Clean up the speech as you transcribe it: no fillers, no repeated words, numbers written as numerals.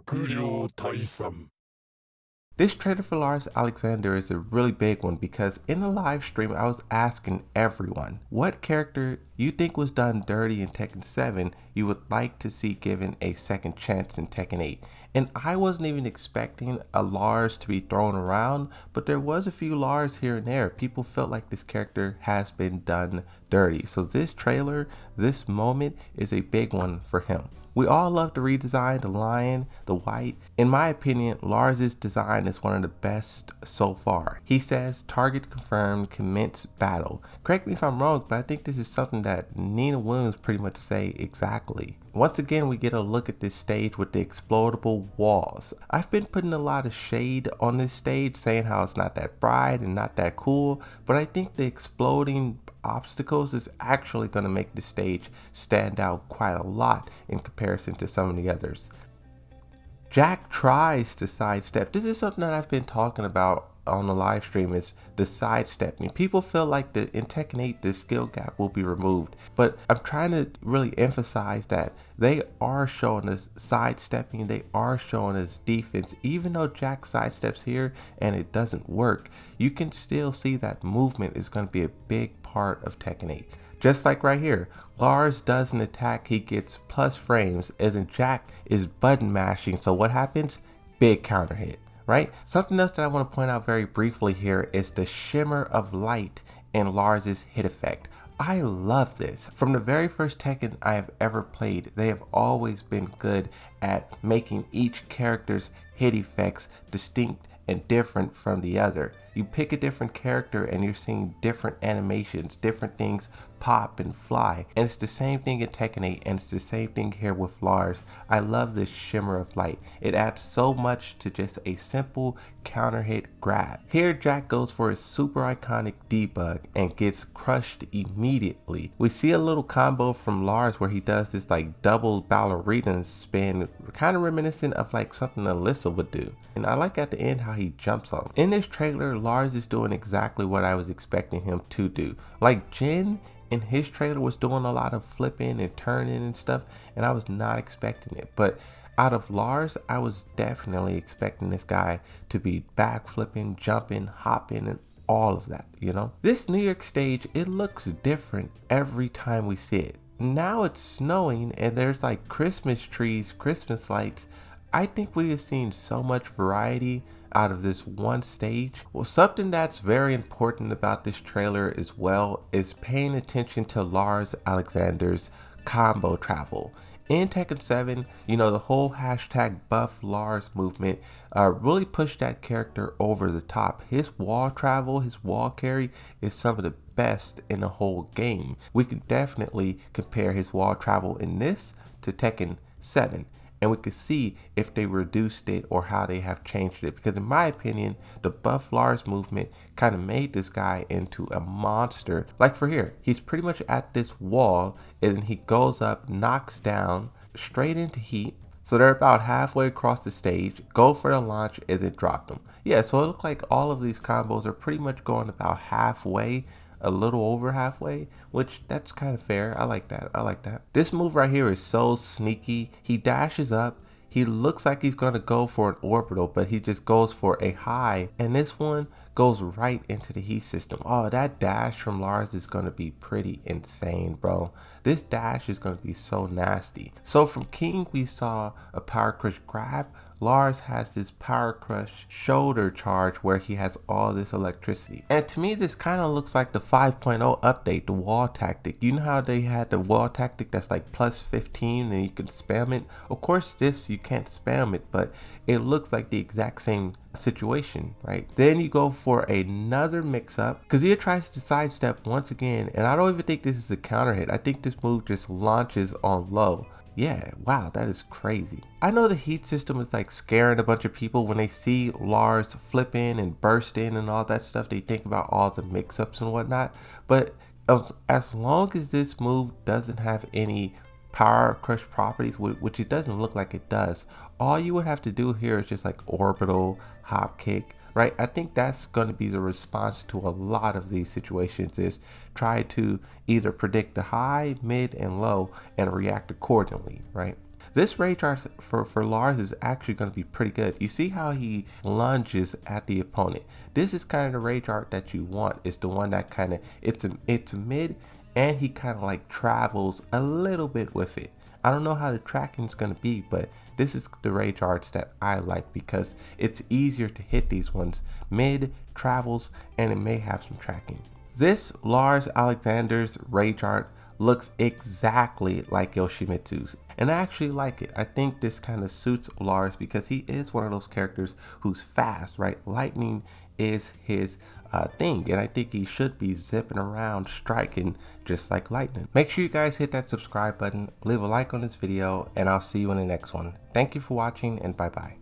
悪霊退散. This trailer for Lars Alexander is a really big one because in the live stream I was asking everyone what character you think was done dirty in Tekken 7 you would like to see given a second chance in Tekken 8. And I wasn't even expecting a Lars to be thrown around, but there was a few Lars here and there. People felt like this character has been done dirty. So this trailer, this moment is a big one for him. We all love the redesign, the lion, the white. In my opinion, Lars' design is one of the best so far. He says, target confirmed, commence battle. Correct me if I'm wrong, but I think this is something that Nina Williams pretty much say exactly. Once again, we get a look at this stage with the explodable walls. I've been putting a lot of shade on this stage, saying how it's not that bright and not that cool, but I think the exploding obstacles is actually going to make the stage stand out quite a lot in comparison to some of the others. Jack tries to sidestep. This is something that I've been talking about on the live stream, is the sidestepping. People feel like in Tekken 8 the skill gap will be removed, but I'm trying to really emphasize that they are showing us sidestepping, they are showing us defense. Even though Jack sidesteps here and it doesn't work, you can still see that movement is going to be a big part of Tekken 8. Just like right here, Lars does an attack, he gets plus frames, and then Jack is button mashing. So what happens? Big counter hit, right? Something else that I want to point out very briefly here is the shimmer of light in Lars's hit effect. I love this. From the very first Tekken I have ever played, they have always been good at making each character's hit effects distinct and different from the other. You pick a different character and you're seeing different animations, different things pop and fly. And it's the same thing in Tekken 8, and it's the same thing here with Lars. I love this shimmer of light. It adds so much to just a simple counter hit grab. Here Jack goes for his super iconic debug and gets crushed immediately. We see a little combo from Lars where he does this like double ballerina spin, kind of reminiscent of like something Alyssa would do. And I like at the end how he jumps on. In this trailer, Lars is doing exactly what I was expecting him to do. Like Jin in his trailer was doing a lot of flipping and turning and stuff, and I was not expecting it. But out of Lars, I was definitely expecting this guy to be back flipping, jumping, hopping, and all of that, you know? This New York stage, it looks different every time we see it. Now it's snowing and there's like Christmas trees, Christmas lights. I think we have seen so much variety out of this one stage. Well, something that's very important about this trailer as well is paying attention to Lars Alexander's combo travel. In Tekken 7, you know, the whole hashtag buff Lars movement really pushed that character over the top. His wall travel, his wall carry is some of the best in the whole game. We could definitely compare his wall travel in this to Tekken 7. And we could see if they reduced it or how they have changed it. Because in my opinion, the buff Lars movement kind of made this guy into a monster. Like for here, he's pretty much at this wall and then he goes up, knocks down, straight into heat. So they're about halfway across the stage, go for the launch and then drop them. Yeah, so it looked like all of these combos are pretty much going about halfway, a little over halfway, which that's kind of fair. I like that. I like that. This move right here is so sneaky. He dashes up. He looks like he's going to go for an orbital, but he just goes for a high. And this one goes right into the heat system. Oh, that dash from Lars is going to be pretty insane, bro. This dash is going to be so nasty. So from King, we saw a power crush grab. Lars has this power crush shoulder charge where he has all this electricity. And to me, this kind of looks like the 5.0 update, the wall tactic. You know how they had the wall tactic that's like plus 15 and you can spam it? Of course, this you can't spam it, but it looks like the exact same situation, right? Then you go for another mix-up. Kazuya tries to sidestep once again, and I don't even think this is a counter hit. I think this move just launches on low. Yeah, wow, that is crazy. I know the heat system is like scaring a bunch of people when they see Lars flipping and bursting and all that stuff. They think about all the mix-ups and whatnot. But as long as this move doesn't have any power crush properties, which it doesn't look like it does, all you would have to do here is just like orbital, hop kick, right? I think that's going to be the response to a lot of these situations, is try to either predict the high, mid, and low and react accordingly, right? This rage art for Lars is actually going to be pretty good. You see how he lunges at the opponent. This is kind of the rage art that you want. It's the one that kind of, it's a mid, and he kind of like travels a little bit with it. I don't know how the tracking is going to be, but this is the rage arts that I like because it's easier to hit these ones. Mid, travels, and it may have some tracking. This Lars Alexander's rage art looks exactly like Yoshimitsu's, and I actually like it. I think this kind of suits Lars because he is one of those characters who's fast, right? Lightning is his thing, and I think he should be zipping around striking just like lightning. Make sure you guys hit that subscribe button, leave a like on this video, and I'll see you in the next one. Thank you for watching, and bye bye.